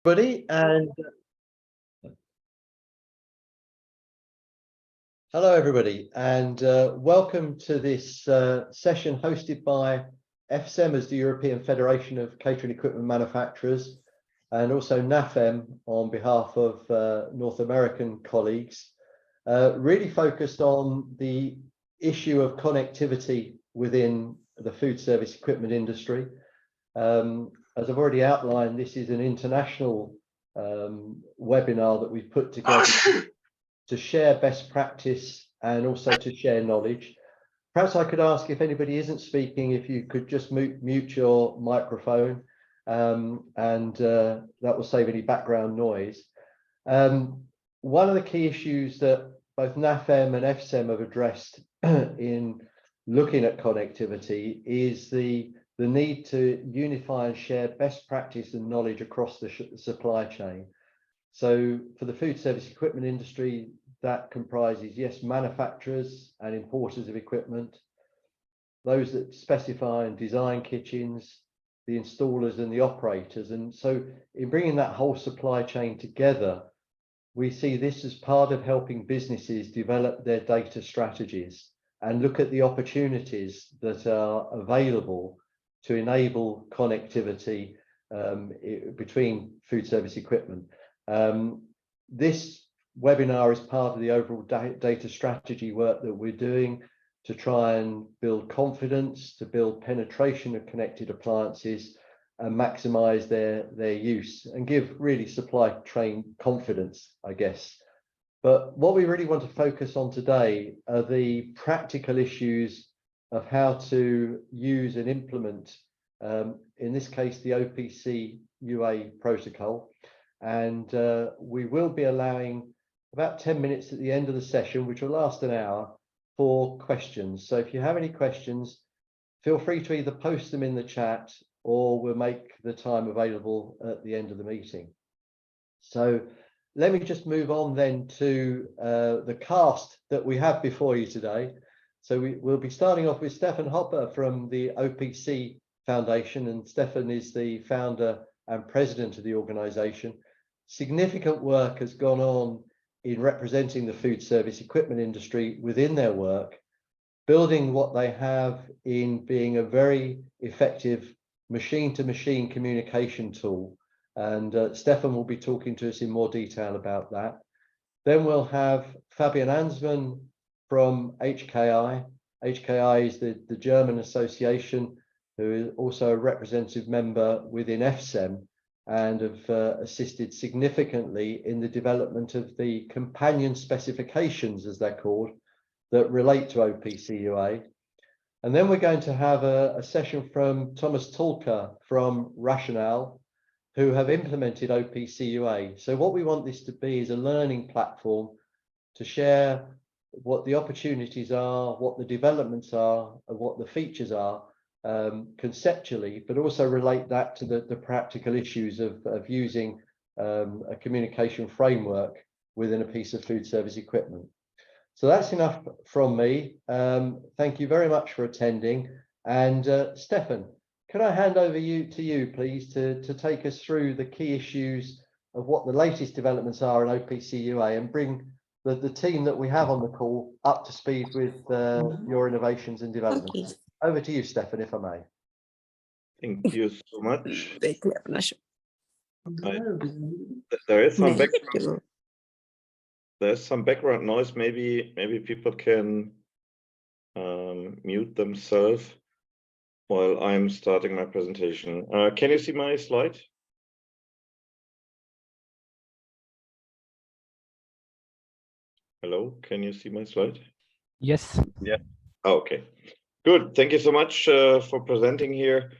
Everybody, and hello everybody, and welcome to this session hosted by EFCEM as the European Federation of Catering Equipment Manufacturers, and also NAFEM on behalf of North American colleagues, really focused on the issue of connectivity within the food service equipment industry. As I've already outlined, this is an international webinar that we've put together to share best practice and also to share knowledge. Perhaps I could ask, if anybody isn't speaking, if you could just mute your microphone, and that will save any background noise. One of the key issues that both NAFEM and EFCEM have addressed in looking at connectivity is the need to unify and share best practice and knowledge across the supply chain. So for the food service equipment industry, that comprises, yes, manufacturers and importers of equipment, those that specify and design kitchens, the installers and the operators. And so in bringing that whole supply chain together, we see this as part of helping businesses develop their data strategies and look at the opportunities that are available to enable connectivity between food service equipment. This webinar is part of the overall data strategy work that we're doing to try and build confidence, to build penetration of connected appliances and maximize their use and give really supply chain confidence, I guess. But what we really want to focus on today are the practical issues of how to use and implement, in this case, the OPC UA protocol. And we will be allowing about 10 minutes at the end of the session, which will last an hour, for questions. So if you have any questions, feel free to either post them in the chat or we'll make the time available at the end of the meeting. So let me just move on then to the cast that we have before you today. So we'll be starting off with Stefan Hoppe from the OPC Foundation, and Stefan is the founder and president of the organization. Significant work has gone on in representing the food service equipment industry within their work, building what they have in being a very effective machine-to-machine communication tool. And Stefan will be talking to us in more detail about that. Then we'll have Fabian Anzmann from HKI. HKI is the German association, who is also a representative member within EFCEM and have assisted significantly in the development of the companion specifications, as they're called, that relate to OPC UA. And then we're going to have a session from Tomas Tulka from Rationale, who have implemented OPC UA. So what we want this to be is a learning platform to share what the opportunities are, what the developments are, and what the features are conceptually, but also relate that to the practical issues of using a communication framework within a piece of food service equipment. So that's enough from me. Thank you very much for attending. And Stefan, can I hand over to you, please, to take us through the key issues of what the latest developments are in OPC UA and bring the team that we have on the call up to speed with your innovations and developments. Okay. Over to you, Stefan, if I may. Thank you so much. There is some background. There's some background noise. Maybe people can mute themselves while I'm starting my presentation. Can you see my slide? Hello, can you see my slide? Yes. Yeah. Oh, okay. Good. Thank you so much for presenting here.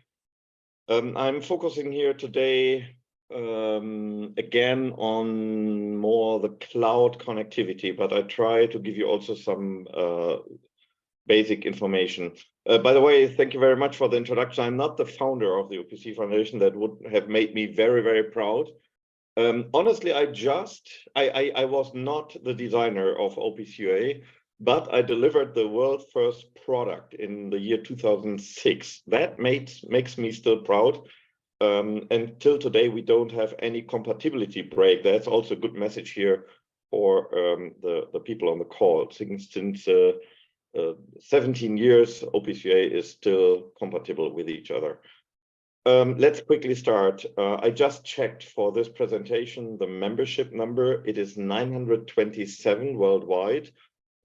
I'm focusing here today again on more the cloud connectivity, but I try to give you also some basic information. By the way, thank you very much for the introduction. I'm not the founder of the OPC Foundation. That would have made me very, very proud. Honestly, I was not the designer of OPC UA, but I delivered the world's first product in the year 2006. That makes me still proud. And till today, we don't have any compatibility break. That's also a good message here for the people on the call. Since 17 years, OPC UA is still compatible with each other. Let's quickly start. I just checked for this presentation the membership number. It is 927 worldwide.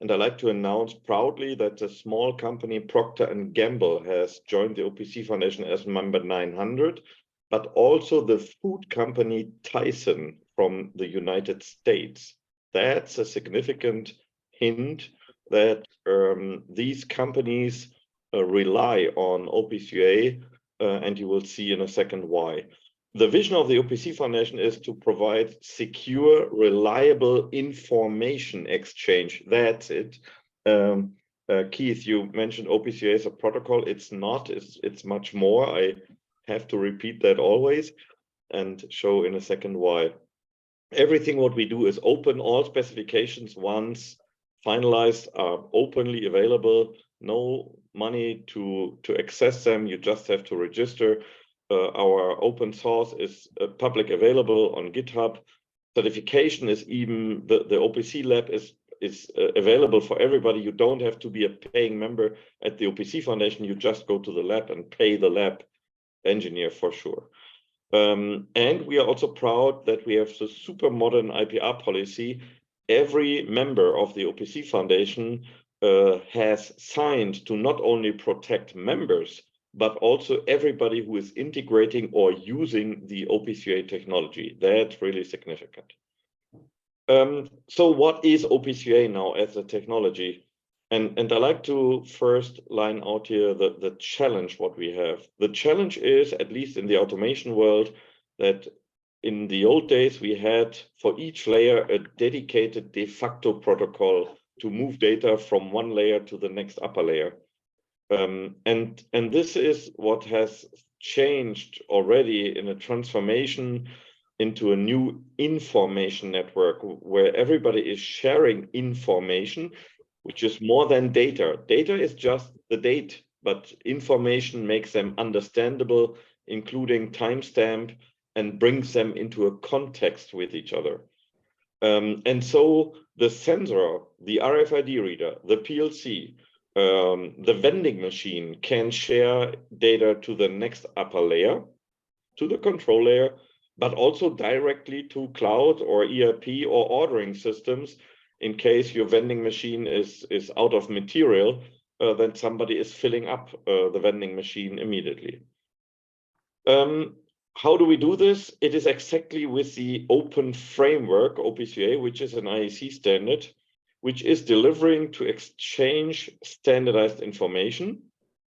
And I'd like to announce proudly that the small company Procter & Gamble has joined the OPC Foundation as member 900, but also the food company Tyson from the United States. That's a significant hint that these companies rely on OPC UA, and you will see in a second why. The vision of the OPC Foundation is to provide secure, reliable information exchange. That's it. Keith, you mentioned OPC UA as a protocol. It's not, it's much more. I have to repeat that always and show in a second why. Everything what we do is open. All specifications, once finalized, are openly available. No money to access them. You just have to register. Our open source is public available on GitHub. Certification is even, the OPC lab is available for everybody. You don't have to be a paying member at the OPC Foundation. You just go to the lab and pay the lab engineer for sure. And we are also proud that we have the super modern IPR policy. Every member of the OPC Foundation has signed to not only protect members, but also everybody who is integrating or using the OPC UA technology. That's really significant. So what is OPC UA now as a technology? And I like to first line out here the challenge what we have. The challenge is, at least in the automation world, that in the old days we had for each layer a dedicated de facto protocol to move data from one layer to the next upper layer. And this is what has changed already in a transformation into a new information network where everybody is sharing information, which is more than data. Data is just the date, but information makes them understandable, including timestamp, and brings them into a context with each other. And so the sensor, the RFID reader, the PLC, the vending machine can share data to the next upper layer, to the control layer, but also directly to cloud or ERP or ordering systems. In case your vending machine is out of material, then somebody is filling up the vending machine immediately. How do we do this? It is exactly with the open framework, OPC UA, which is an IEC standard, which is delivering to exchange standardized information.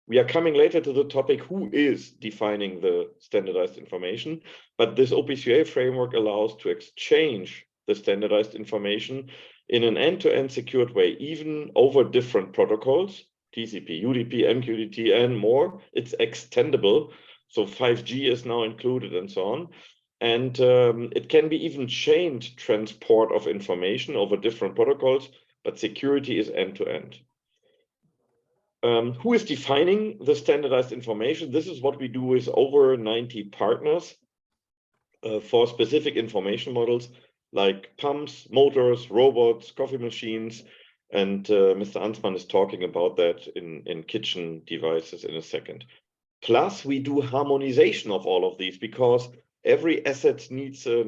We are coming later to the topic, who is defining the standardized information, but this OPC UA framework allows to exchange the standardized information in an end-to-end secured way, even over different protocols, TCP, UDP, MQTT, and more. It's extendable, so 5G is now included and so on. And it can be even chained transport of information over different protocols, but security is end-to-end. Who is defining the standardized information? This is what we do with over 90 partners for specific information models like pumps, motors, robots, coffee machines, and Mr. Anzmann is talking about that in kitchen devices in a second. Plus, we do harmonization of all of these because every asset needs a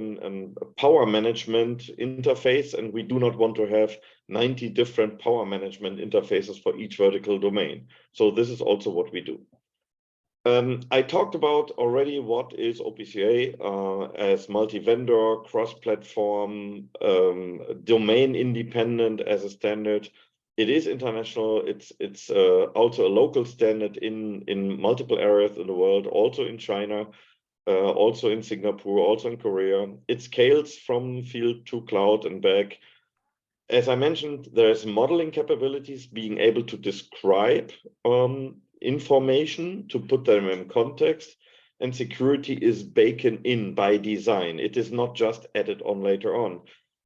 power management interface, and we do not want to have 90 different power management interfaces for each vertical domain. So this is also what we do. I talked about already what is OPC UA as multi-vendor, cross-platform, domain independent as a standard. It is international. It's also a local standard in multiple areas in the world, also in China, also in Singapore, also in Korea. It scales from field to cloud and back. As I mentioned, there's modeling capabilities, being able to describe information, to put them in context, and security is baked in by design. It is not just added on later on.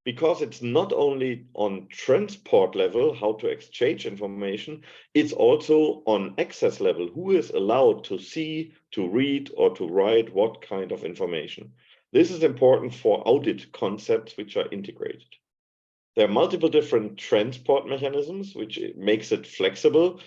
because it's not only on transport level, how to exchange information, it's also on access level, who is allowed to see, to read, or to write what kind of information. This is important for audit concepts which are integrated. There are multiple different transport mechanisms, which makes it flexible,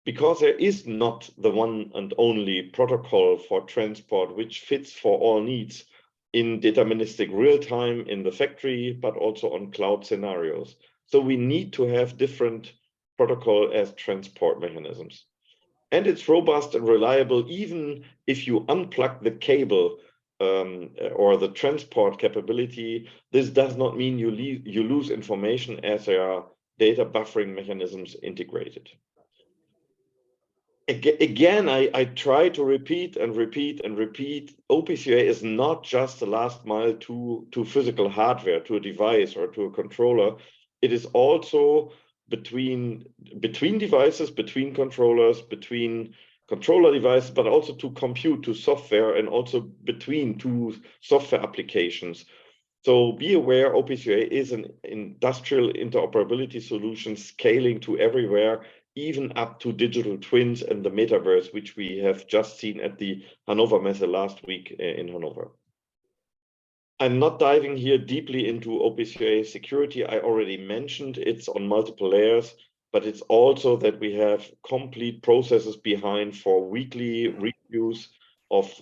because there is not the one and only protocol for transport which fits for all needs in deterministic real time in the factory, but also on cloud scenarios. So we need to have different protocol as transport mechanisms. And it's robust and reliable, even if you unplug the cable or the transport capability. This does not mean you lose information, as there are data buffering mechanisms integrated. Again, I try to repeat and repeat and repeat. OPC UA is not just the last mile to physical hardware, to a device or to a controller. It is also between devices, between controllers, between controller devices, but also to compute, to software, and also between two software applications. So be aware, OPC UA is an industrial interoperability solution scaling to everywhere, even up to digital twins and the metaverse, which we have just seen at the Hannover Messe last week in Hanover. I'm not diving here deeply into OPC UA security. I already mentioned it's on multiple layers, but it's also that we have complete processes behind for weekly reviews of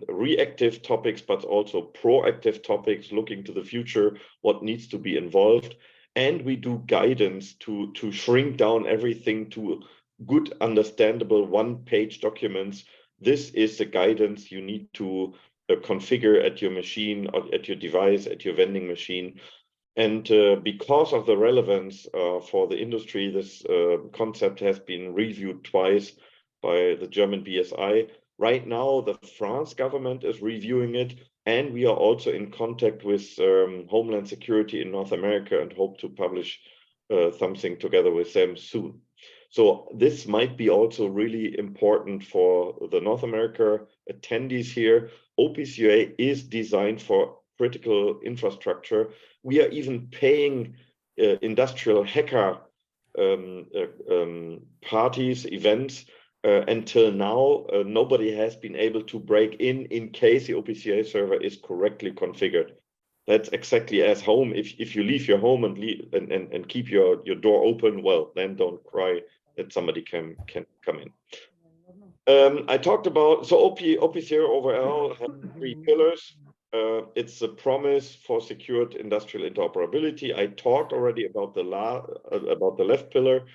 reactive topics, but also proactive topics, looking to the future, what needs to be involved. And we do guidance to shrink down everything to good, understandable one-page documents. This is the guidance you need to configure at your machine, or at your device, at your vending machine. And because of the relevance for the industry, this concept has been reviewed twice by the German BSI. Right now, the France government is reviewing it, and we are also in contact with Homeland Security in North America and hope to publish something together with them soon. So this might be also really important for the North America attendees here. OPC UA is designed for critical infrastructure. We are even paying industrial hacker parties, events. Until now, nobody has been able to break in case the OPC UA server is correctly configured. That's exactly as home. If you leave your home and keep your door open, well, then don't cry that somebody can come in. I talked about, so OPC UA overall has 3 pillars. It's a promise for secured industrial interoperability. I talked already about the left pillar.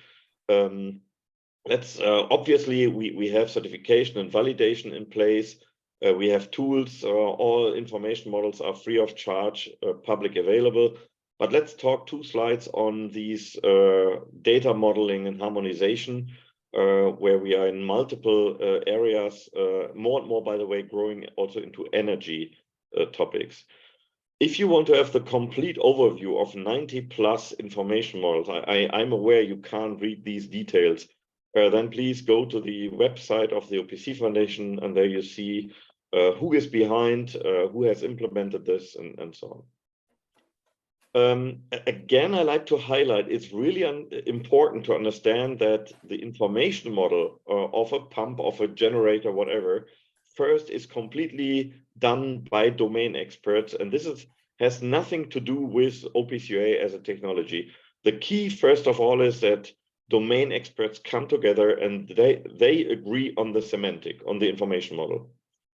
That's obviously we have certification and validation in place. We have tools. All information models are free of charge, public available. But let's talk 2 slides on these data modeling and harmonization, where we are in multiple areas, more and more, by the way, growing also into energy topics. If you want to have the complete overview of 90+ information models, I'm aware you can't read these details, then please go to the website of the OPC Foundation, and there you see who is behind, who has implemented this, and so on. Again, I like to highlight, it's really important to understand that the information model of a pump, of a generator, whatever, first is completely done by domain experts, and this has nothing to do with OPC UA as a technology. The key, first of all, is that domain experts come together and they agree on the semantic, on the information model.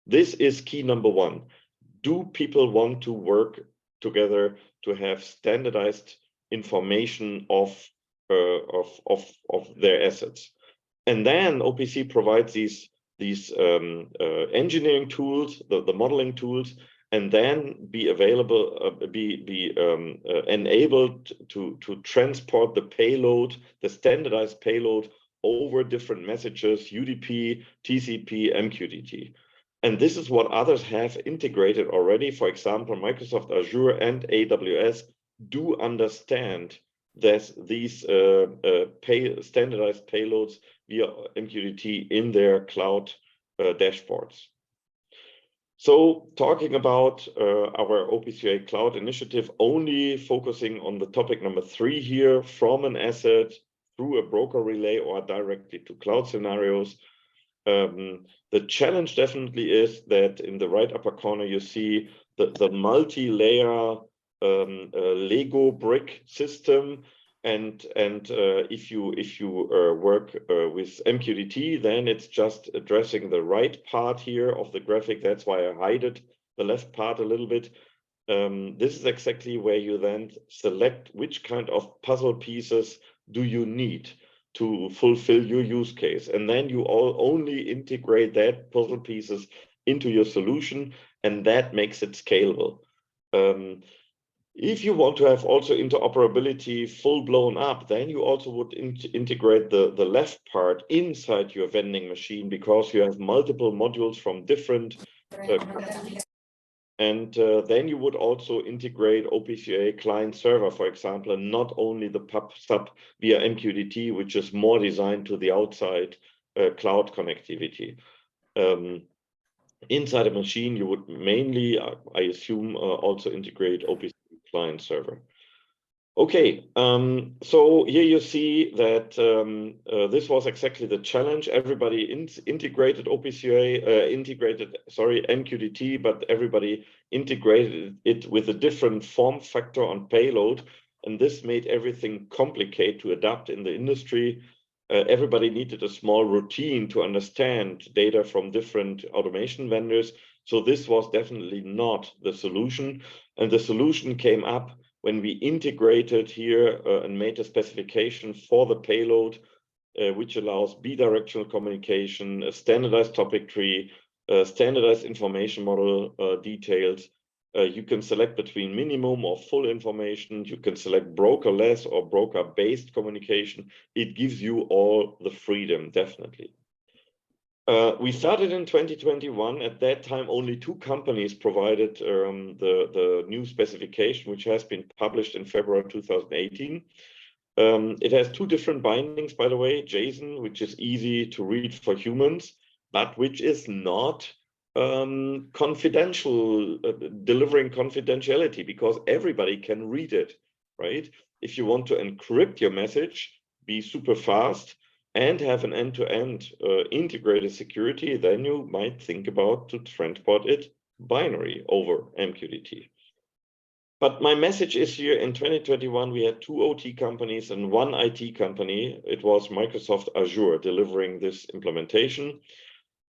This is key number 1. Do people want to work together to have standardized information of their assets? And then OPC provides these engineering tools, the modeling tools, and then be available, enabled to transport the payload, the standardized payload, over different messages, UDP, TCP, MQTT. And this is what others have integrated already. For example, Microsoft Azure and AWS do understand that these standardized payloads via MQTT in their cloud dashboards. So talking about our OPC UA cloud initiative, only focusing on the topic number 3 here, from an asset through a broker relay or directly to cloud scenarios. The challenge definitely is that in the right upper corner, you see the multi-layer Lego brick system. And if you work with MQTT, then it's just addressing the right part here of the graphic. That's why I hide it, the left part a little bit. This is exactly where you then select which kind of puzzle pieces do you need to fulfill your use case. And then you only integrate that puzzle pieces into your solution, and that makes it scalable. If you want to have also interoperability full blown up, then you also would integrate the left part inside your vending machine, because you have multiple modules from different then you would also integrate OPC UA client server, for example, and not only the pub sub via MQTT, which is more designed to the outside cloud connectivity. Inside a machine, you would mainly, I assume, also integrate OPC client server. Okay, so here you see that this was exactly the challenge. Everybody integrated OPC UA, MQTT, but everybody integrated it with a different form factor on payload, and this made everything complicated to adapt in the industry. Everybody needed a small routine to understand data from different automation vendors. So this was definitely not the solution, and the solution came up when we integrated here and made a specification for the payload, which allows bidirectional communication, a standardized topic tree, standardized information model details. You can select between minimum or full information. You can select brokerless or broker-based communication. It gives you all the freedom, definitely. We started in 2021. At that time, only 2 companies provided the new specification, which has been published in February 2018. It has 2 different bindings, by the way, JSON, which is easy to read for humans, but which is not confidential, delivering confidentiality, because everybody can read it, right? If you want to encrypt your message, be super fast, and have an end-to-end integrated security, then you might think about to transport it binary over MQTT. But my message is here, in 2021, we had 2 OT companies and 1 IT company. It was Microsoft Azure delivering this implementation.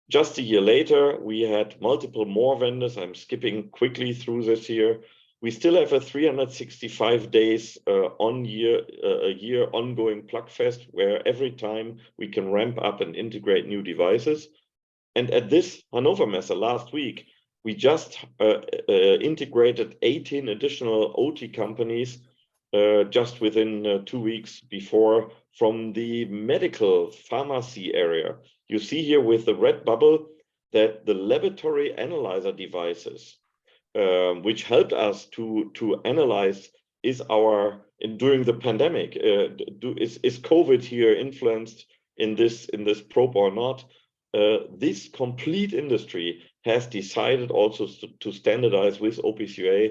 Just a year later, we had multiple more vendors. I'm skipping quickly through this here. We still have a 365 days a year ongoing Plugfest, where every time we can ramp up and integrate new devices. And at this Hannover Messe last week, we just integrated 18 additional OT companies just within 2 weeks before, from the medical pharmacy area. You see here with the red bubble that the laboratory analyzer devices, which helped us to analyze during the pandemic, is COVID here influenced in this probe or not? This complete industry has decided also to standardize with OPC UA,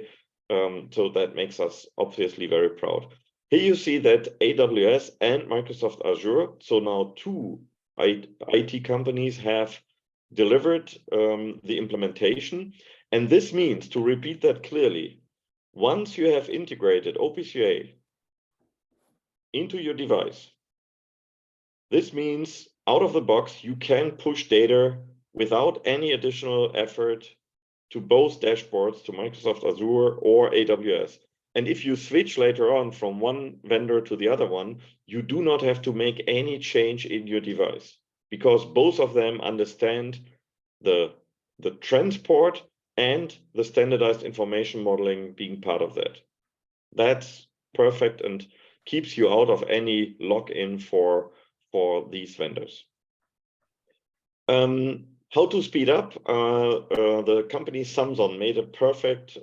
so that makes us obviously very proud. Here you see that AWS and Microsoft Azure, so now 2 IT companies, have delivered the implementation. And this means, to repeat that clearly, once you have integrated OPC UA into your device, this means out of the box, you can push data without any additional effort to both dashboards, to Microsoft Azure or AWS. And if you switch later on from one vendor to the other one, you do not have to make any change in your device, because both of them understand the transport and the standardized information modeling being part of that. That's perfect and keeps you out of any lock-in for these vendors. How to speed up? The company Samsung made a perfect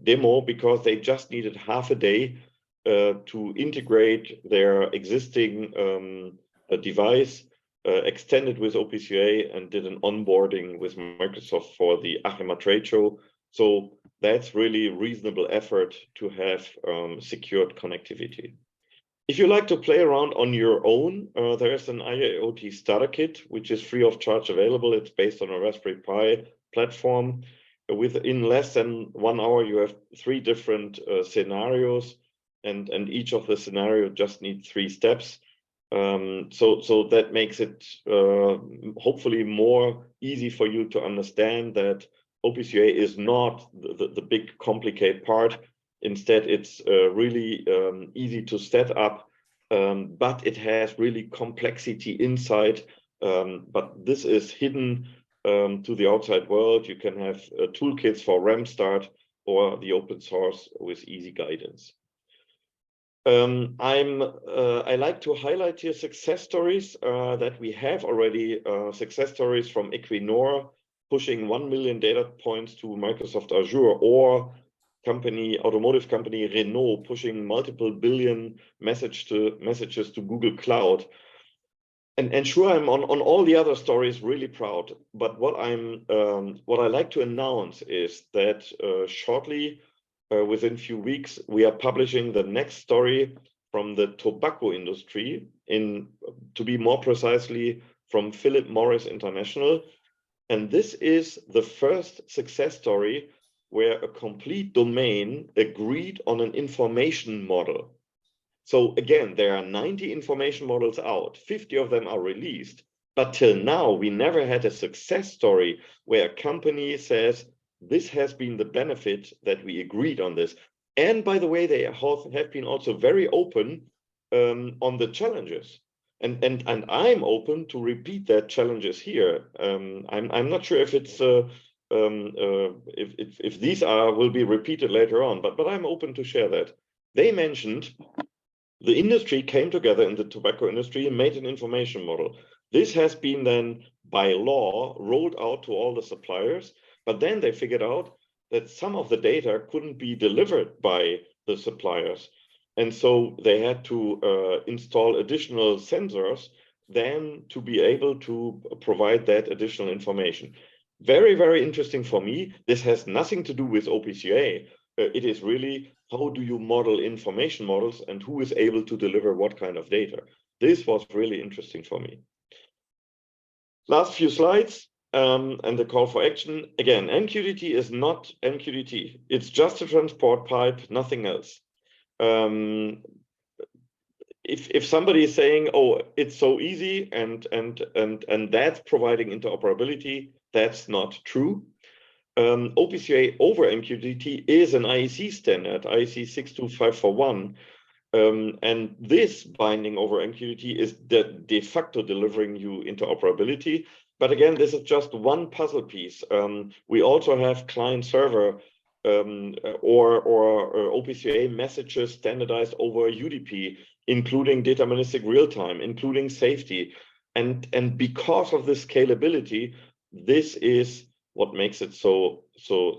demo, because they just needed half a day to integrate their existing device extended with OPC UA and did an onboarding with Microsoft for the ACHEMA trade show. So that's really reasonable effort to have secured connectivity. If you like to play around on your own, there is an IIoT starter kit, which is free of charge available. It's based on a Raspberry Pi platform. Within less than 1 hour, you have 3 different scenarios, and each of the scenarios just needs 3 steps. So that makes it hopefully more easy for you to understand that OPC UA is not the big complicated part. Instead, it's really easy to set up, but it has really complexity inside. But this is hidden to the outside world. You can have toolkits for RAM start or the open source with easy guidance. I like to highlight here success stories that we have already. Success stories from Equinor pushing 1 million data points to Microsoft Azure, or automotive company Renault pushing multiple billion messages to Google Cloud. And sure, I'm on all the other stories really proud. But what I like to announce is that shortly, within a few weeks, we are publishing the next story from the tobacco industry, to be more precisely from Philip Morris International. And this is the first success story where a complete domain agreed on an information model. So again, there are 90 information models out, 50 of them are released, but till now we never had a success story where a company says, this has been the benefit that we agreed on this. And by the way, they have been also very open on the challenges. And I'm open to repeat that challenges here. I'm not sure if it's if these will be repeated later on, but I'm open to share that. They mentioned the industry came together in the tobacco industry and made an information model. This has been then by law rolled out to all the suppliers, but then they figured out that some of the data couldn't be delivered by the suppliers. And so they had to install additional sensors then to be able to provide that additional information. Very, very interesting for me. This has nothing to do with OPC UA. It is really, how do you model information models and who is able to deliver what kind of data? This was really interesting for me. Last few slides and the call for action. Again, MQTT is not MQTT. It's just a transport pipe, nothing else. If somebody is saying, oh, it's so easy and that's providing interoperability, that's not true. OPC UA over MQTT is an IEC standard, IEC 62541. And this binding over MQTT is de facto delivering you interoperability. But again, this is just one puzzle piece. We also have client server or OPC UA messages standardized over UDP, including deterministic real-time, including safety. And because of this scalability, this is what makes it so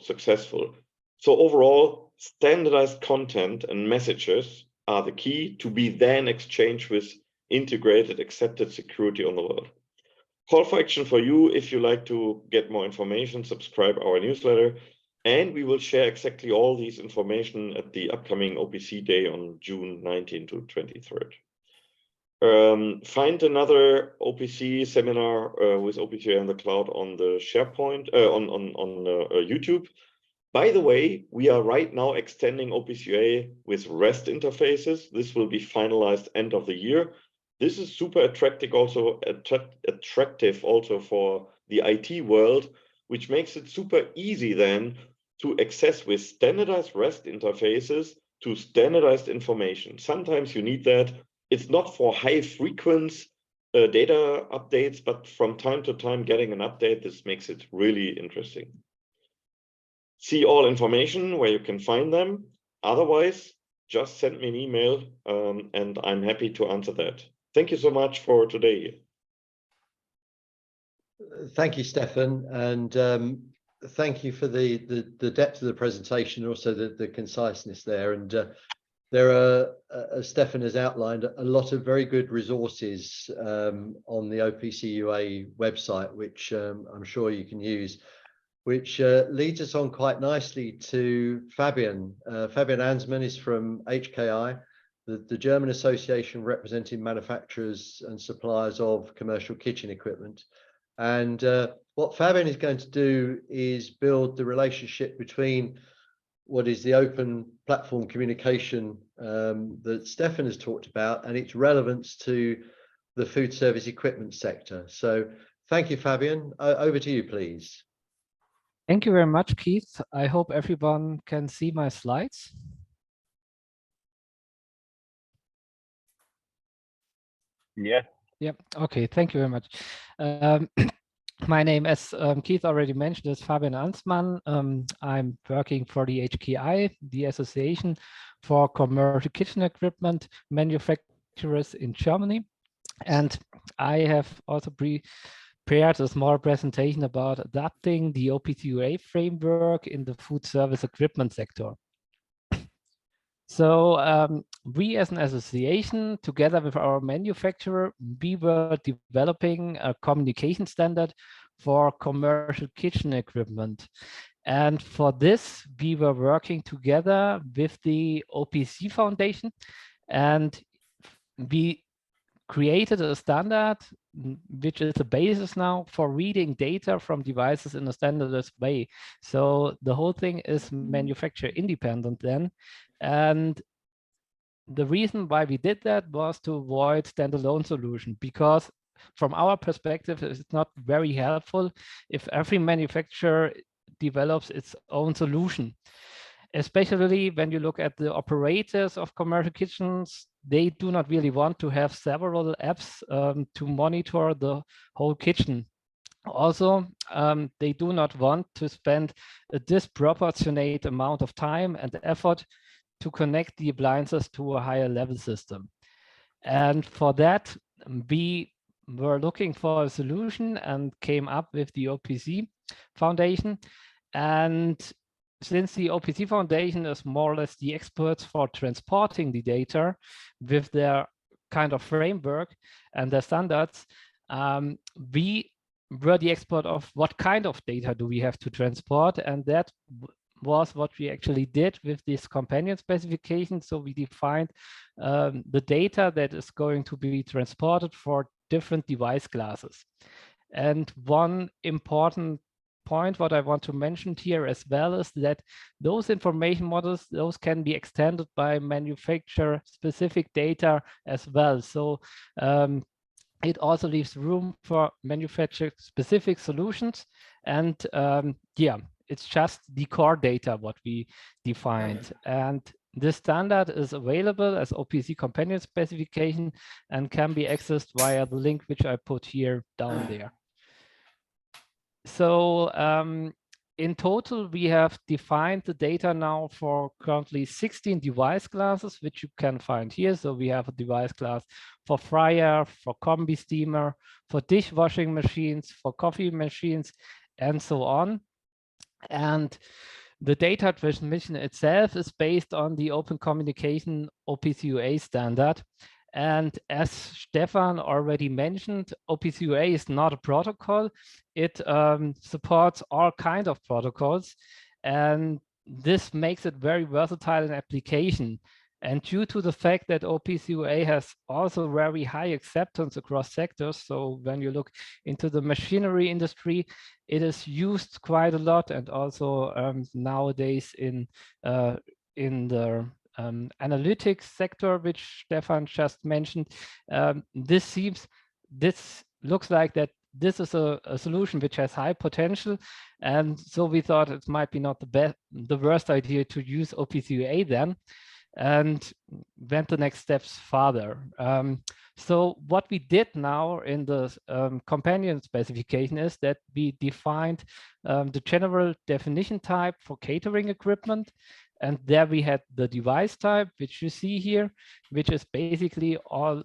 successful. So overall, standardized content and messages are the key to be then exchanged with integrated, accepted security on the world. Call for action for you. If you like to get more information, subscribe our newsletter, and we will share exactly all these information at the upcoming OPC Day on June 19 to 23rd. Find another OPC seminar with OPC UA in the cloud on the SharePoint, on YouTube. By the way, we are right now extending OPC UA with REST interfaces. This will be finalized end of the year. This is super attractive also for the IT world, which makes it super easy then to access with standardized REST interfaces to standardized information. Sometimes you need that. It's not for high frequency data updates, but from time to time getting an update, this makes it really interesting. See all information where you can find them. Otherwise, just send me an email and I'm happy to answer that. Thank you so much for today. Thank you, Stefan, and thank you for the depth of the presentation, and also the conciseness there. And there are, as Stefan has outlined, a lot of very good resources on the OPC UA website, which I'm sure you can use, which leads us on quite nicely to Fabian. Fabian Anzmann is from HKI, the German association representing manufacturers and suppliers of commercial kitchen equipment. And what Fabian is going to do is build the relationship between what is the open platform communication that Stefan has talked about and its relevance to the food service equipment sector. So thank you, Fabian. Over to you, please. Thank you very much, Keith. I hope everyone can see my slides. Yeah. Yep. Okay. Thank you very much. My name, as Keith already mentioned, is Fabian Anzmann. I'm working for the HKI, the Association for Commercial Kitchen Equipment Manufacturers in Germany. And I have also prepared a small presentation about adapting the OPC UA framework in the food service equipment sector. So we as an association, together with our manufacturer, we were developing a communication standard for commercial kitchen equipment. And for this, we were working together with the OPC Foundation, and we created a standard which is the basis now for reading data from devices in a standardized way. So the whole thing is manufacturer independent then. And the reason why we did that was to avoid standalone solution, because from our perspective, it's not very helpful if every manufacturer develops its own solution. Especially when you look at the operators of commercial kitchens, they do not really want to have several apps to monitor the whole kitchen. Also, they do not want to spend a disproportionate amount of time and effort to connect the appliances to a higher level system. And for that, we were looking for a solution and came up with the OPC Foundation. And since the OPC Foundation is more or less the experts for transporting the data with their kind of framework and their standards, we were the expert of what kind of data do we have to transport, and that was what we actually did with this companion specification. So we defined the data that is going to be transported for different device classes. And one important point what I want to mention here as well is that those information models, those can be extended by manufacturer specific data as well. So it also leaves room for manufacturer specific solutions. And yeah, it's just the core data what we defined. And this standard is available as OPC companion specification and can be accessed via the link which I put here down there. So in total, we have defined the data now for currently 16 device classes, which you can find here. So we have a device class for fryer, for combi steamer, for dishwashing machines, for coffee machines, and so on. And the data transmission itself is based on the open communication OPC UA standard. And as Stefan already mentioned, OPC UA is not a protocol. It supports all kinds of protocols. And this makes it very versatile in application. And due to the fact that OPC UA has also very high acceptance across sectors, so when you look into the machinery industry, it is used quite a lot, and also nowadays in the analytics sector, which Stefan just mentioned, this looks like that this is a solution which has high potential, and so we thought it might be not the worst idea to use OPC UA then, and went the next steps further. So what we did now in the companion specification is that we defined the general definition type for catering equipment. And there we had the device type, which you see here, which is basically all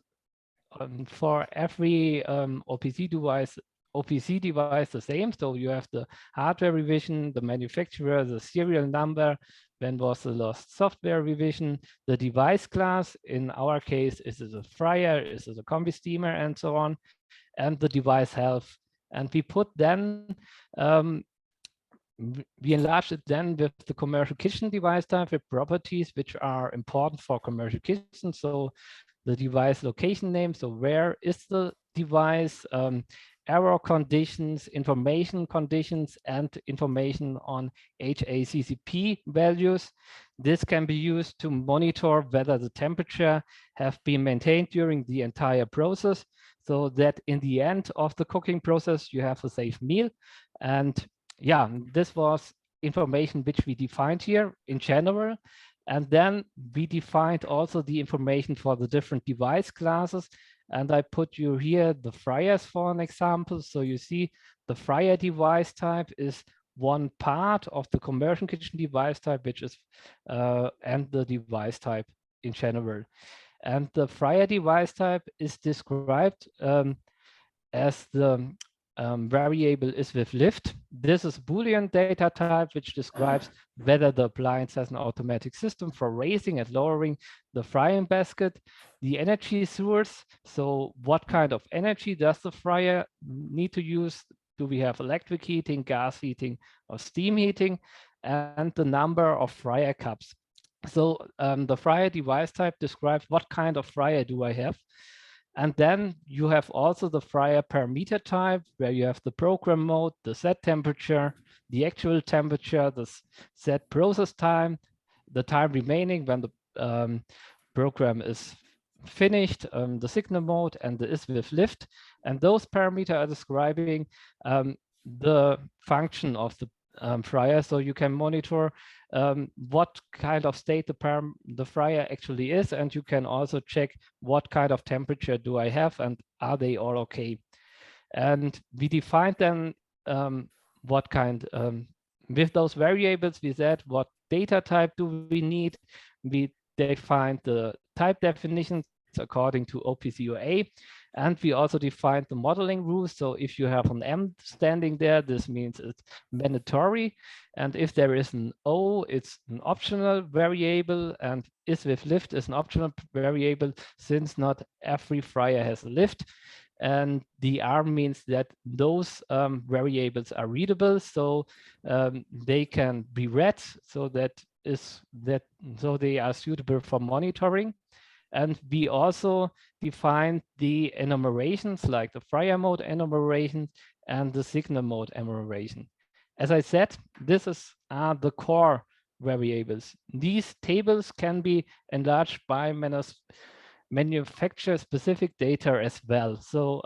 for every OPC device the same. So you have the hardware revision, the manufacturer, the serial number, when was the last software revision, the device class, in our case, is it a fryer, is it a combi steamer, and so on, and the device health. And we put then, we enlarged it then with the commercial kitchen device type with properties which are important for commercial kitchen. So the device location name, so where is the device, error conditions, information conditions, and information on HACCP values. This can be used to monitor whether the temperature have been maintained during the entire process, so that in the end of the cooking process, you have a safe meal. And yeah, this was information which we defined here in general. And then we defined also the information for the different device classes. And I put you here the fryers for an example. So you see the fryer device type is one part of the commercial kitchen device type, which is, and the device type in general. And the fryer device type is described as the variable is with lift. This is Boolean data type, which describes whether the appliance has an automatic system for raising and lowering the frying basket, the energy source. So what kind of energy does the fryer need to use? Do we have electric heating, gas heating, or steam heating? And the number of fryer cups. So the fryer device type describes what kind of fryer do I have. And then you have also the fryer parameter type, where you have the program mode, the set temperature, the actual temperature, the set process time, the time remaining when the program is finished, the signal mode, and the is with lift. And those parameters are describing the function of the fryer, so you can monitor what kind of state the fryer actually is, and you can also check what kind of temperature do I have and are they all okay. And we defined then what kind, with those variables, we said what data type do we need. We defined the type definitions according to OPC UA. And we also defined the modeling rules. So if you have an M standing there, this means it's mandatory. And if there is an O, it's an optional variable. And is with lift is an optional variable, since not every fryer has a lift. And the R means that those variables are readable, so they can be read. So so they are suitable for monitoring. And we also defined the enumerations, like the fryer mode enumeration and the signal mode enumeration. As I said, this is the core variables. These tables can be enlarged by manufacturer-specific data as well. So,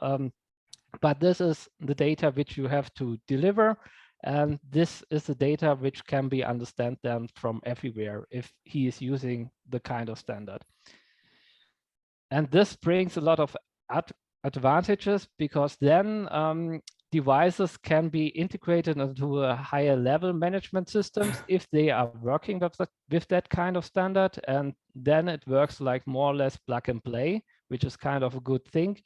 but this is the data which you have to deliver. And this is the data which can be understood then from everywhere if he is using the kind of standard. And this brings a lot of advantages, because then devices can be integrated into a higher level management systems if they are working with that kind of standard. And then it works like more or less plug and play, which is kind of a good thing.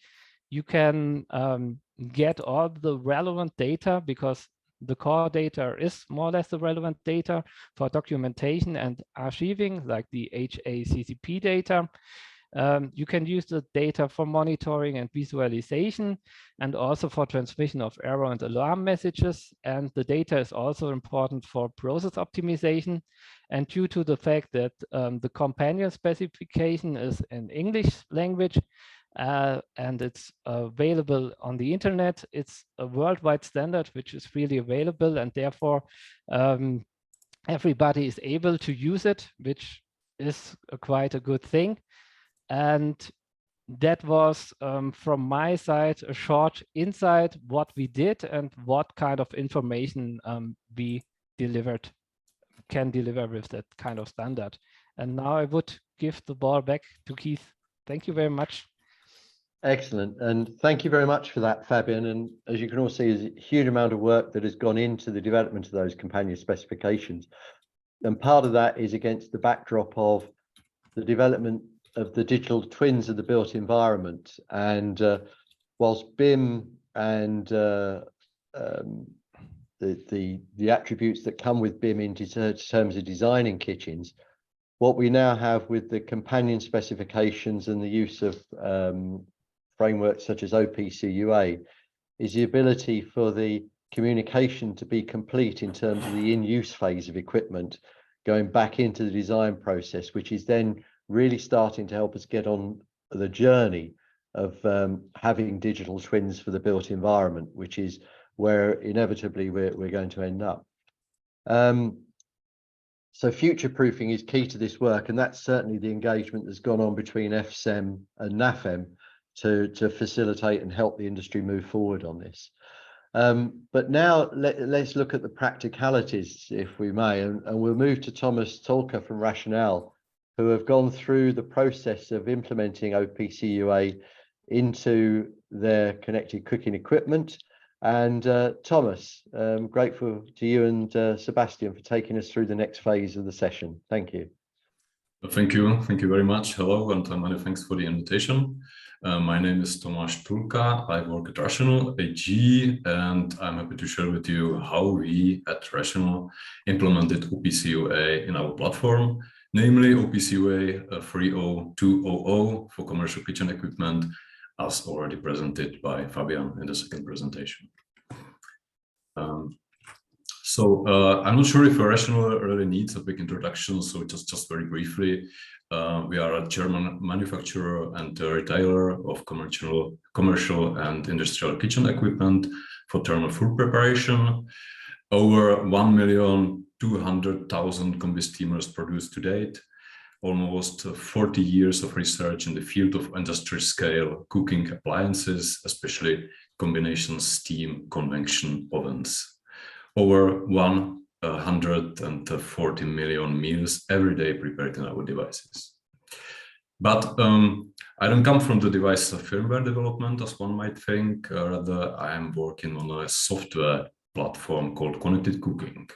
You can get all the relevant data, because the core data is more or less the relevant data for documentation and archiving, like the HACCP data. You can use the data for monitoring and visualization, and also for transmission of error and alarm messages. And the data is also important for process optimization. And due to the fact that the companion specification is in English language, and it's available on the internet, it's a worldwide standard which is freely available, and therefore everybody is able to use it, which is quite a good thing. And that was from my side a short insight what we did and what kind of information we can deliver with that kind of standard. And now I would give the ball back to Keith. Thank you very much. Excellent, and thank you very much for that, Fabian. And as you can all see, there's a huge amount of work that has gone into the development of those companion specifications. And part of that is against the backdrop of the development of the digital twins of the built environment. And whilst BIM and the attributes that come with BIM in terms of designing kitchens, what we now have with the companion specifications and the use of frameworks such as OPC UA is the ability for the communication to be complete in terms of the in-use phase of equipment, going back into the design process, which is then really starting to help us get on the journey of having digital twins for the built environment, which is where inevitably we're going to end up. So future-proofing is key to this work, and that's certainly the engagement that's gone on between EFCEM and NAFEM to facilitate and help the industry move forward on this. But now let's look at the practicalities, if we may, and we'll move to Tomas Tulka from Rationale, who have gone through the process of implementing OPC UA into their connected cooking equipment. And Tomas, grateful to you and Sebastian for taking us through the next phase of the session. Thank you. Thank you very much. Hello, and many thanks for the invitation. My name is Tomas Tulka. I work at Rationale AG, and I'm happy to share with you how we at Rationale implemented OPC UA in our platform, namely OPC UA 30200 for commercial kitchen equipment, as already presented by Fabian in the second presentation. I'm not sure if Rationale really needs a big introduction, so just very briefly, we are a German manufacturer and a retailer of commercial and industrial kitchen equipment for thermal food preparation. Over 1,200,000 combi steamers produced to date, almost 40 years of research in the field of industry scale cooking appliances, especially combination steam convection ovens. Over 140 million meals every day prepared in our devices. But I don't come from the device firmware development, as one might think. Rather, I am working on a software platform called Connected Cooking.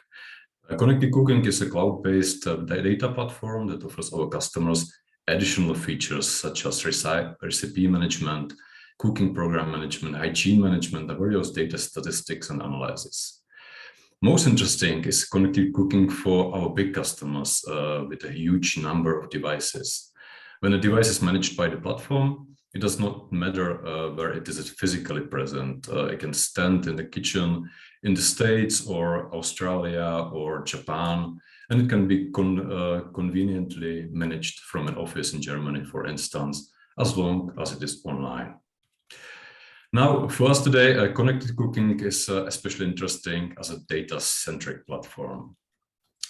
Connected Cooking is a cloud-based data platform that offers our customers additional features such as recipe management, cooking program management, hygiene management, and various data statistics and analysis. Most interesting is Connected Cooking for our big customers with a huge number of devices. When a device is managed by the platform, it does not matter where it is physically present. It can stand in the kitchen in the States or Australia or Japan, and it can be conveniently managed from an office in Germany, for instance, as long as it is online. Now, for us today, Connected Cooking is especially interesting as a data-centric platform.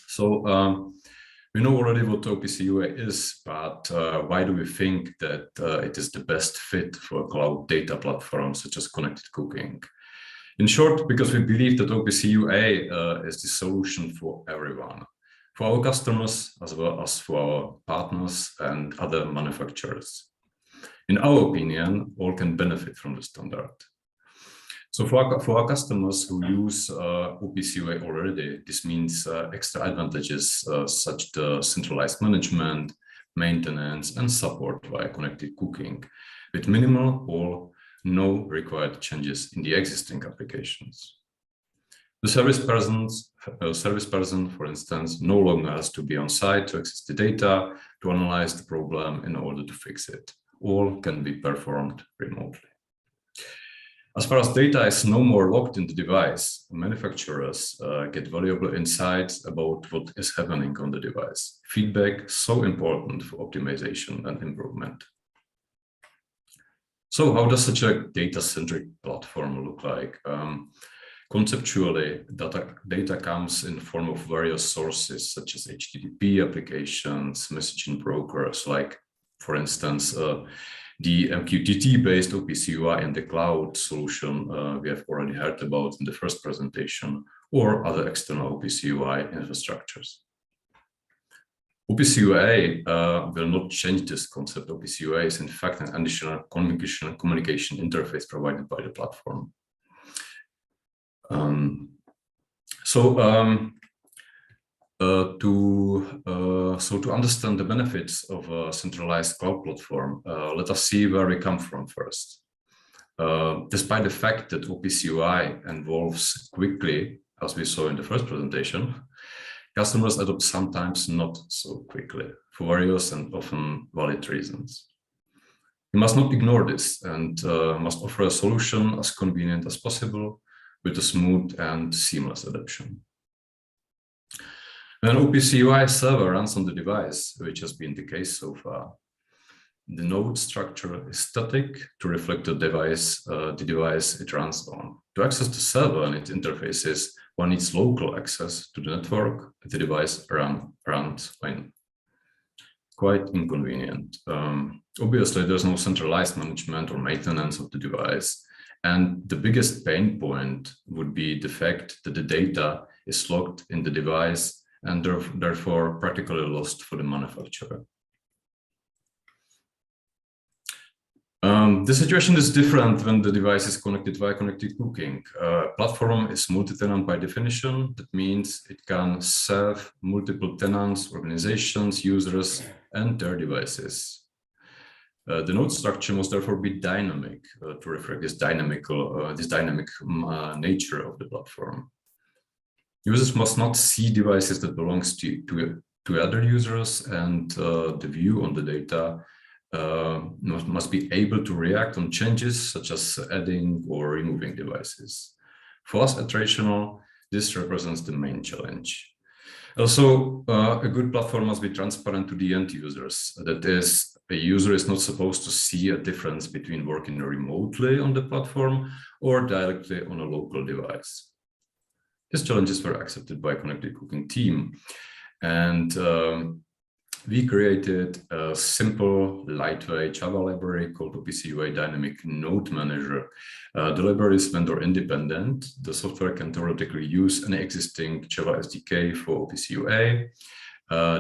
So we know already what OPC UA is, but why do we think that it is the best fit for a cloud data platform such as Connected Cooking? In short, because we believe that OPC UA is the solution for everyone, for our customers as well as for our partners and other manufacturers. In our opinion, all can benefit from the standard. So for our customers who use OPC UA already, this means extra advantages such as centralized management, maintenance, and support via Connected Cooking, with minimal or no required changes in the existing applications. The service person, for instance, no longer has to be on site to access the data, to analyze the problem in order to fix it. All can be performed remotely. As far as data is no more locked in the device, manufacturers get valuable insights about what is happening on the device. Feedback so important for optimization and improvement. So how does such a data-centric platform look like? Conceptually, data comes in the form of various sources such as HTTP applications, messaging brokers, like, for instance, the MQTT-based OPC UI in the cloud solution we have already heard about in the first presentation, or other external OPC UI infrastructures. OPC UA will not change this concept. OPC UA is in fact an additional communication interface provided by the platform. To understand the benefits of a centralized cloud platform, let us see where we come from first. Despite the fact that OPC UI evolves quickly as we saw in the first presentation, customers adopt sometimes not so quickly for various and often valid reasons. We must not ignore this and must offer a solution as convenient as possible with a smooth and seamless adoption. When OPC UI server runs on the device, which has been the case so far, the node structure is static to reflect the device it runs on. To access the server and its interfaces, one needs local access to the network the device runs in. Quite inconvenient. Obviously, there's no centralized management or maintenance of the device. And the biggest pain point would be the fact that the data is locked in the device and therefore practically lost for the manufacturer. The situation is different when the device is connected via connected cooking. Platform is multi-tenant by definition. That means it can serve multiple tenants, organizations, users, and their devices. The node structure must therefore be dynamic to reflect this dynamic nature of the platform. Users must not see devices that belongs to other users, and the view on the data must be able to react on changes such as adding or removing devices. For us at Rational, this represents the main challenge. Also, a good platform must be transparent to the end users. That is, a user is not supposed to see a difference between working remotely on the platform or directly on a local device. These challenges were accepted by Connected Cooking team, and we created a simple, lightweight Java library called OPC UA Dynamic Node Manager. The library is vendor independent. The software can theoretically use an existing Java SDK for OPC UA.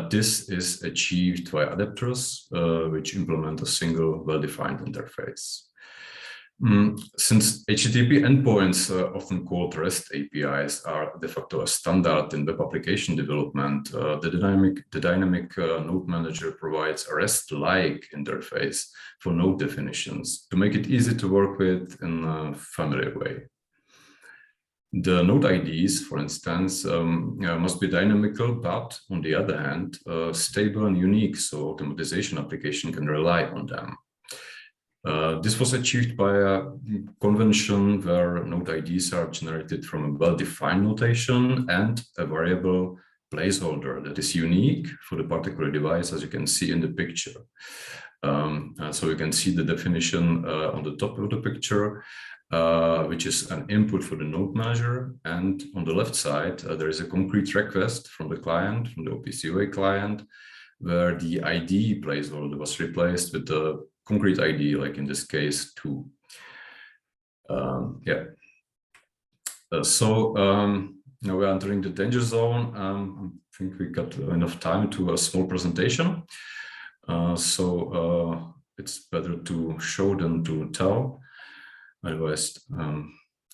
This is achieved via adapters, which implement a single, well-defined interface. Since HTTP endpoints, often called REST APIs, are de facto a standard in web application development, the dynamic node manager provides a REST-like interface for node definitions to make it easy to work with in a familiar way. The node IDs, for instance, must be dynamical, but on the other hand, stable and unique, so automatization application can rely on them. This was achieved by a convention where node IDs are generated from a well-defined notation and a variable placeholder that is unique for the particular device, as you can see in the picture. So you can see the definition on the top of the picture, which is an input for the node manager. And on the left side, there is a concrete request from the client, from the OPC UA client, where the ID placeholder was replaced with the concrete ID, like in this case, 2. Now we're entering the danger zone. I think we got enough time to a small presentation. It's better to show than to tell. Otherwise,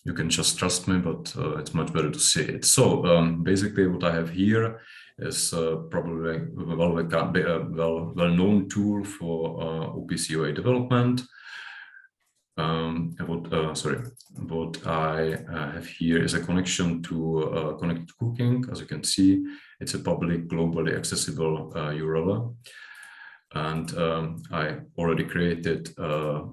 you can just trust me, but it's much better to see it. So basically what I have here is probably a well-known tool for OPC UA development. What I have here is a connection to Connected Cooking. As you can see, it's a public, globally accessible URL. And I already created a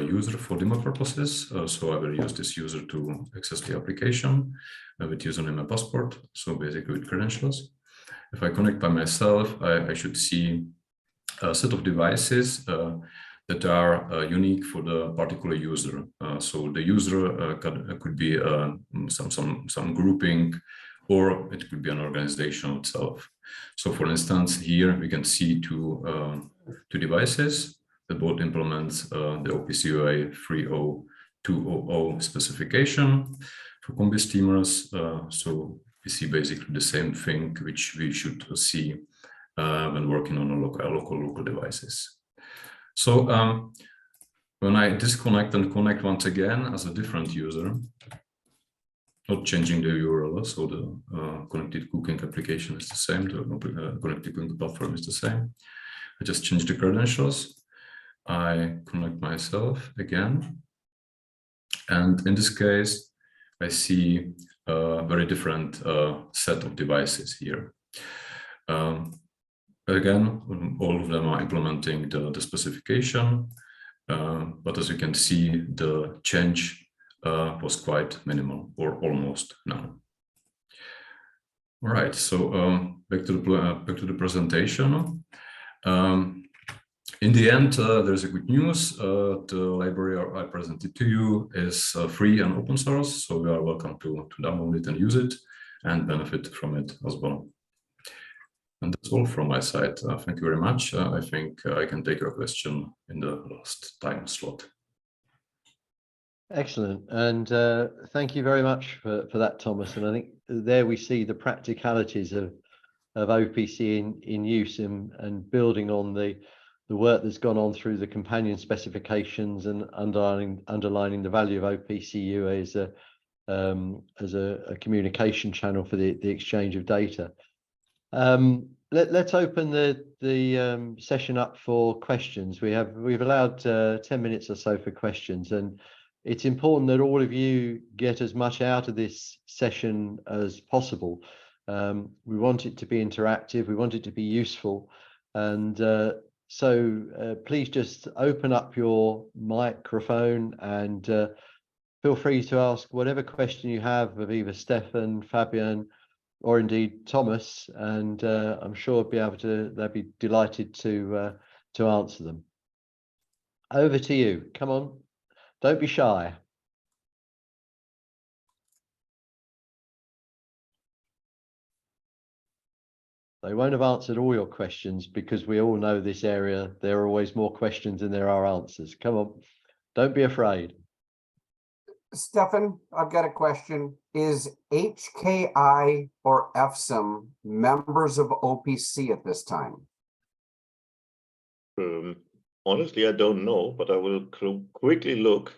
user for demo purposes. So I will use this user to access the application with username and password. So basically with credentials. If I connect by myself, I should see a set of devices that are unique for the particular user. So the user could be some grouping, or it could be an organization itself. So for instance, here we can see two devices that both implements the OPC UA 30200 specification for combi steamers. So we see basically the same thing which we should see when working on a local devices. So when I disconnect and connect once again as a different user, not changing the URL, so the Connected Cooking application is the same, the Connected Cooking platform is the same. I just change the credentials. I connect myself again. And in this case, I see very different set of devices here. Again, all of them are implementing the specification, but as you can see, the change was quite minimal or almost none. All right, so back to the presentation. In the end, there's a good news. The library I presented to you is free and open source, so you are welcome to download it and use it and benefit from it as well. And that's all from my side. Thank you very much. I think I can take your question in the last time slot. Excellent. And thank you very much for that, Thomas. And I think there we see the practicalities of OPC in use and building on the work that's gone on through the companion specifications and underlining the value of OPC UA as a communication channel for the exchange of data. Let's open the session up for questions. We've allowed 10 minutes or so for questions, and it's important that all of you get as much out of this session as possible. We want it to be interactive, we want it to be useful, and so please just open up your microphone and feel free to ask whatever question you have of either Stefan, Fabian, or indeed Thomas, and I'm sure they'll be delighted to answer them. Over to you. Come on, don't be shy. They won't have answered all your questions because we all know this area. There are always more questions than there are answers. Come on, don't be afraid. Stefan, I've got a question. Is HKI or EFCEM members of OPC at this time? Honestly, I don't know, but I will quickly look.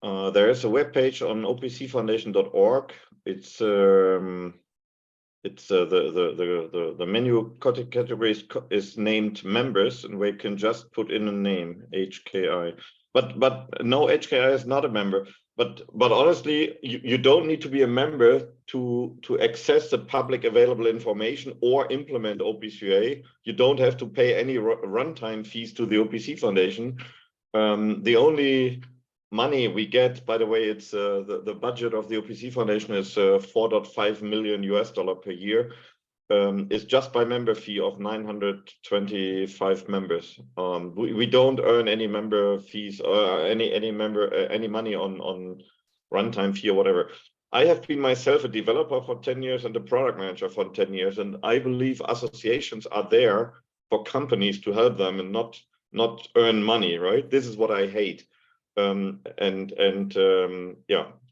There is a web page on opcfoundation.org. It's the menu category is named members, and we can just put in a name, HKI. But no, HKI is not a member. But honestly, you don't need to be a member to access the public available information or implement OPC UA. You don't have to pay any runtime fees to the OPC Foundation. The only money we get, by the way, it's the budget of the OPC Foundation is $4.5 million per year. Is just by member fee of 925 members. We don't earn any member fees or any money on runtime fee or whatever. I have been myself a developer for 10 years and a product manager for 10 years, and I believe associations are there for companies to help them and not earn money, right? This is what I hate. Yeah,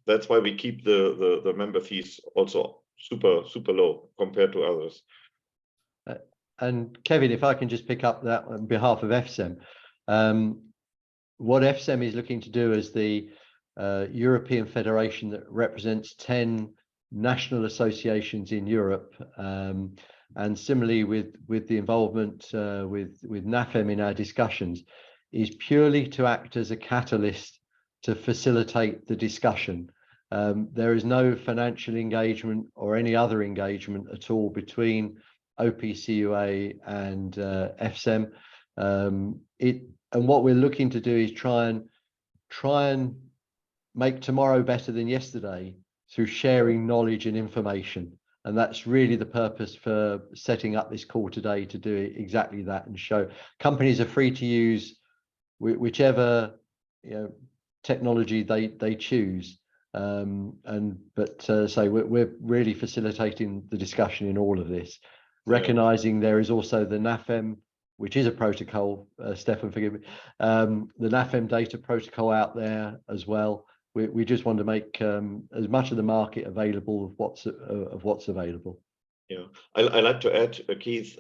that's why we keep the member fees also super low compared to others. And Kevin, if I can just pick up that on behalf of EFCEM, what EFCEM is looking to do as the European Federation that represents 10 national associations in Europe, and similarly with the involvement with NAFEM in our discussions, is purely to act as a catalyst to facilitate the discussion. There is no financial engagement or any other engagement at all between OPC UA and EFCEM. And what we're looking to do is try and make tomorrow better than yesterday through sharing knowledge and information. And that's really the purpose for setting up this call today, to do exactly that and show companies are free to use whichever technology they choose. So we're really facilitating the discussion in all of this, recognizing there is also the NAFEM, which is a protocol, Stefan, forgive me, the NAFEM data protocol out there as well. We just want to make as much of the market available of what's available. Yeah, I like to add, Keith,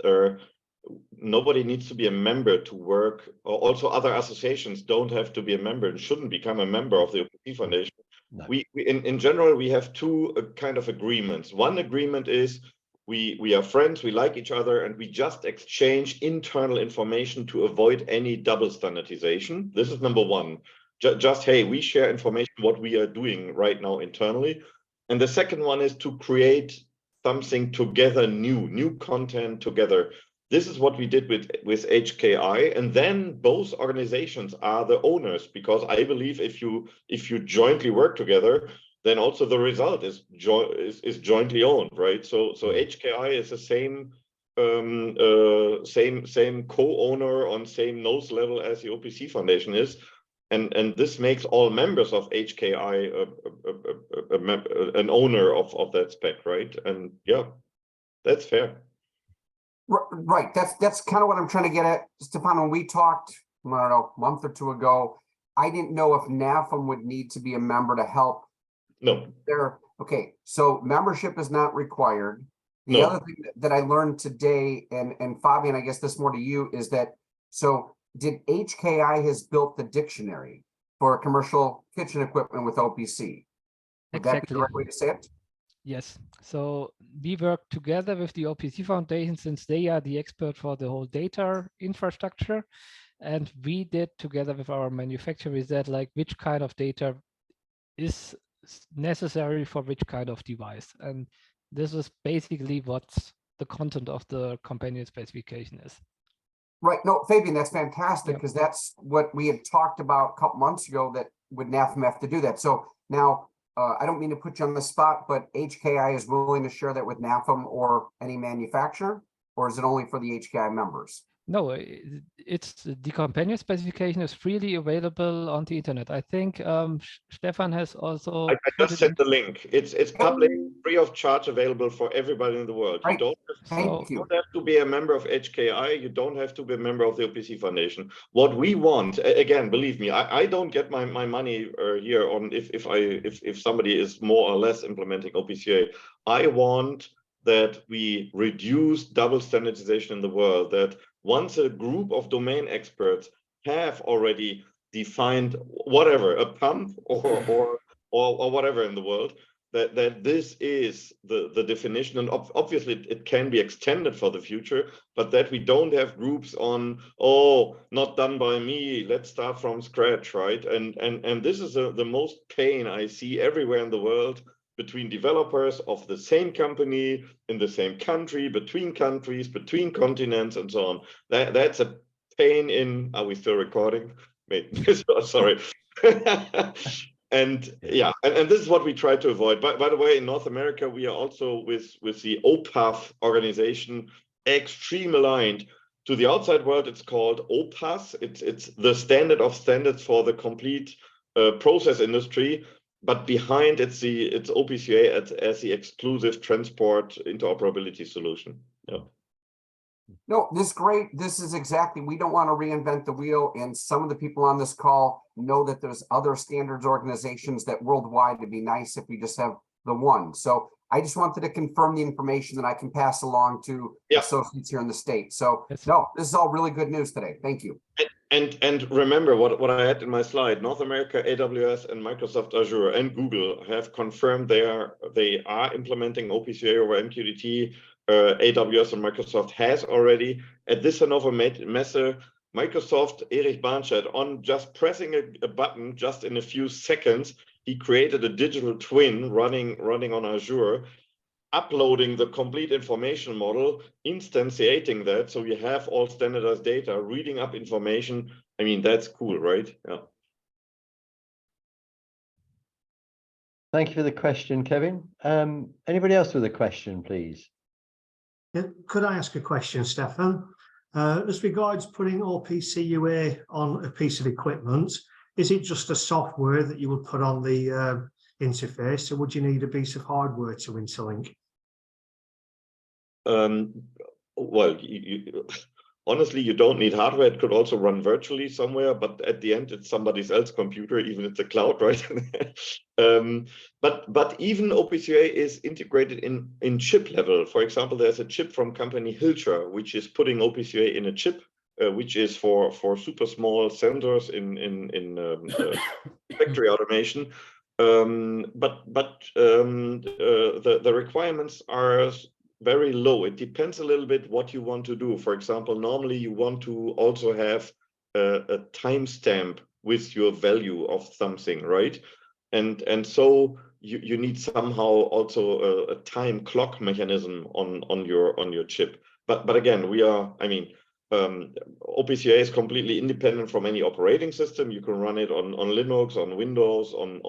nobody needs to be a member to work. Also, other associations don't have to be a member and shouldn't become a member of the OPC Foundation. No. We in general, we have two kind of agreements. One agreement is we are friends, we like each other, and we just exchange internal information to avoid any double standardization. This is number one. Just, hey, we share information, what we are doing right now internally. And the second one is to create something together, new content together. This is what we did with HKI, and then both organizations are the owners, because I believe if you jointly work together, then also the result is jointly owned, right? So HKI is the same same co-owner on same nose level as the OPC Foundation is, and this makes all members of HKI an owner of that spec, right? And yeah, that's fair. Right. That's kind of what I'm trying to get at, Stefan. When we talked, I don't know, a month or two ago, I didn't know if NAFEM would need to be a member to help. No. Okay, so membership is not required. The other thing that I learned today, and Fabian, I guess this more to you, is that, so did HKI has built the dictionary for commercial kitchen equipment with OPC? Would that be the right way to say it? Yes. So we work together with the OPC Foundation, since they are the expert for the whole data infrastructure. And we did together with our manufacturer, we said like which kind of data is necessary for which kind of device. And this is basically what the content of the companion specification is. Right. No, Fabian, that's fantastic, because that's what we had talked about a couple months ago, that would NAFEM have to do that. So now, I don't mean to put you on the spot, but HKI is willing to share that with NAFEM or any manufacturer, or is it only for the HKI members? No, it's the companion specification is freely available on the internet. I think Stefan has also. I just sent the link. It's public, free of charge, available for everybody in the world. Right. You don't have to be a member of HKI. You don't have to be a member of the OPC Foundation. What we want, again, believe me, I don't get my money here on if somebody is more or less implementing OPCA. I want that we reduce double standardization in the world, that once a group of domain experts have already defined whatever, a pump or whatever in the world, that this is the definition, and obviously it can be extended for the future, but that we don't have groups on, oh, not done by me, let's start from scratch, right? And this is the most pain I see everywhere in the world, between developers of the same company, in the same country, between countries, between continents, and so on. That's a pain in, are we still recording? Wait, sorry. And yeah, and this is what we try to avoid. By the way, in North America, we are also with the OPAF organization extremely aligned. To the outside world, it's called OPAS. It's the standard of standards for the complete process industry. But behind it's OPCA as the exclusive transport interoperability solution. Yeah. No, this is great. This is exactly, we don't want to reinvent the wheel. And some of the people on this call know that there's other standards organizations that worldwide, it'd be nice if we just have the one. So I just wanted to confirm the information that I can pass along to associates here in the state. So no, this is all really good news today. Thank you. And remember what I had in my slide: North America, AWS, and Microsoft Azure and Google have confirmed they are implementing OPCA over MQTT. AWS and Microsoft has already. At this Hannover Messe, Microsoft, Erich Barnstedt, on just pressing a button, just in a few seconds, he created a digital twin running on Azure, uploading the complete information model, instantiating that, so you have all standardized data, reading up information. I mean, that's cool, right? Yeah. Thank you for the question, Kevin. Anybody else with a question, please? Could I ask a question, Stefan? As regards putting OPC UA on a piece of equipment, is it just a software that you would put on the interface, or would you need a piece of hardware to interlink? Well, honestly, you don't need hardware. It could also run virtually somewhere, but at the end, it's somebody else's computer, even if it's a cloud, right? But even OPCA is integrated in chip level. For example, there's a chip from company Hilscher, which is putting OPCA in a chip, which is for super small sensors in factory automation. But the requirements are very low. It depends a little bit what you want to do. For example, normally you want to also have a timestamp with your value of something, right? And so you need somehow also a time clock mechanism on your chip. But again, OPC UA is completely independent from any operating system. You can run it on Linux, on Windows, on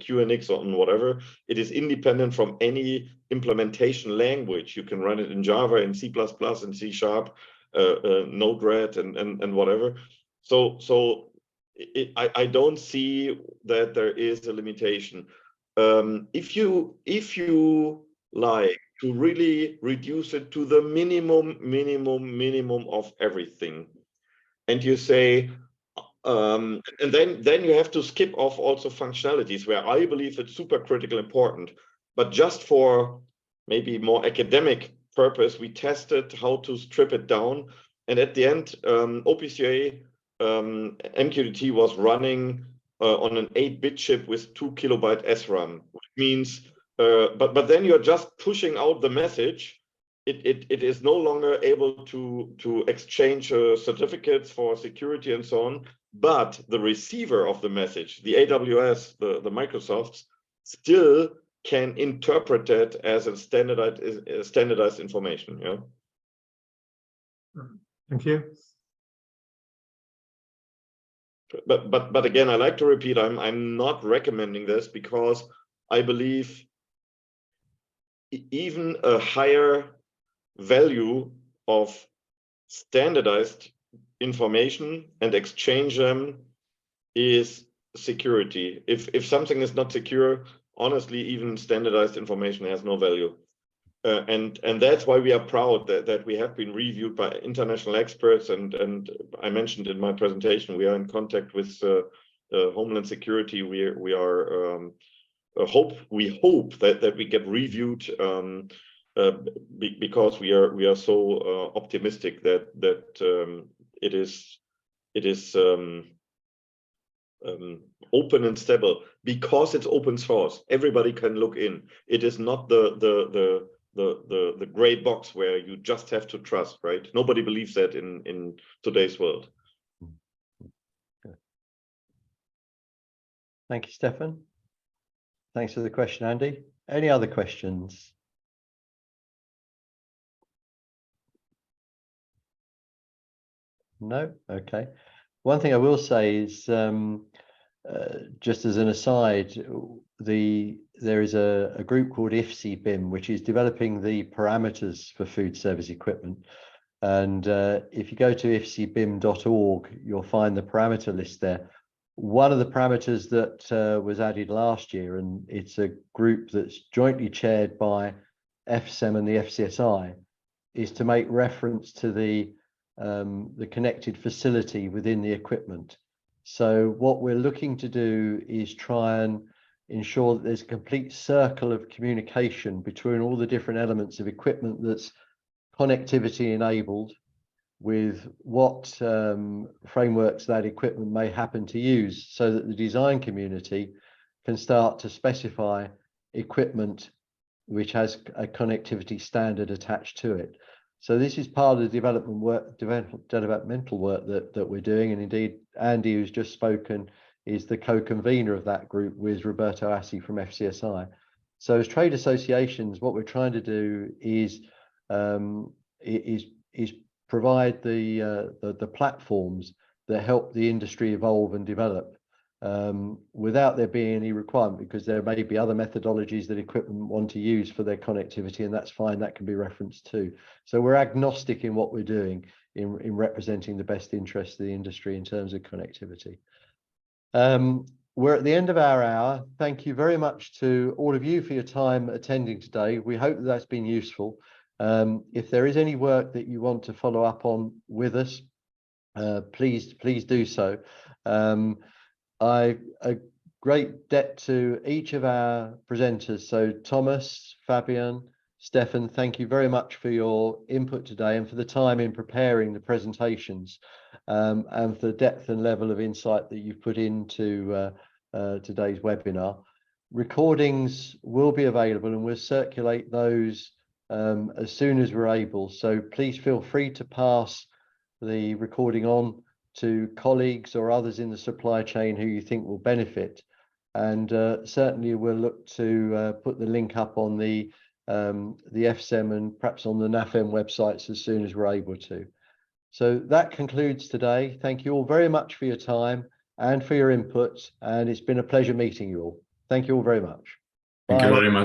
QNX, or on whatever. It is independent from any implementation language. You can run it in Java, in C++, in C#, Node-RED, and whatever. So I don't see that there is a limitation. If you like to really reduce it to the minimum of everything, and you say, and then you have to skip off also functionalities where I believe it's super critical important, but just for maybe more academic purpose, we tested how to strip it down, and at the end, OPC UA MQTT was running on an 8-bit chip with 2 kilobyte SRAM, which means, but then you're just pushing out the message. It is no longer able to exchange certificates for security and so on, but the receiver of the message, the AWS, the Microsofts, still can interpret that as a standardized information. Yeah. Thank you. But again, I like to repeat, I'm not recommending this because I believe even a higher value of standardized information and exchange them is security. If something is not secure, honestly, even standardized information has no value. And that's why we are proud that we have been reviewed by international experts, and I mentioned in my presentation, we are in contact with Homeland Security. We are we hope that we get reviewed because we are so optimistic that it is open and stable because it's open source. Everybody can look in. It is not the gray box where you just have to trust, right? Nobody believes that in today's world. Thank you, Stefan. Thanks for the question, Andy. Any other questions? No? Okay. One thing I will say is, just as an aside, there is a group called EFCEM, which is developing the parameters for food service equipment. And if you go to ifcebim.org, you'll find the parameter list there. One of the parameters that was added last year, and it's a group that's jointly chaired by EFCEM and the FCSI, is to make reference to the connected facility within the equipment. So what we're looking to do is try and ensure that there's a complete circle of communication between all the different elements of equipment that's connectivity enabled with what frameworks that equipment may happen to use, so that the design community can start to specify equipment which has a connectivity standard attached to it. So this is part of the developmental work that we're doing, and indeed Andy, who's just spoken, is the co-convener of that group with Roberto Assi from FCSI. So as trade associations, what we're trying to do is provide the platforms that help the industry evolve and develop without there being any requirement, because there may be other methodologies that equipment want to use for their connectivity, and that's fine, that can be referenced too. So we're agnostic in what we're doing in representing the best interests of the industry in terms of connectivity. We're at the end of our hour. Thank you very much to all of you for your time attending today. We hope that that's been useful. If there is any work that you want to follow up on with us, please do so. A great debt to each of our presenters. So Tomas, Fabian, Stefan, thank you very much for your input today and for the time in preparing the presentations, and for the depth and level of insight that you've put into today's webinar. Recordings will be available and we'll circulate those as soon as we're able. So please feel free to pass the recording on to colleagues or others in the supply chain who you think will benefit. And certainly we'll look to put the link up on the EFCEM and perhaps on the NAFEM websites as soon as we're able to. So that concludes today. Thank you all very much for your time and for your input. And it's been a pleasure meeting you all. Thank you all very much. Thank you Bye. very much.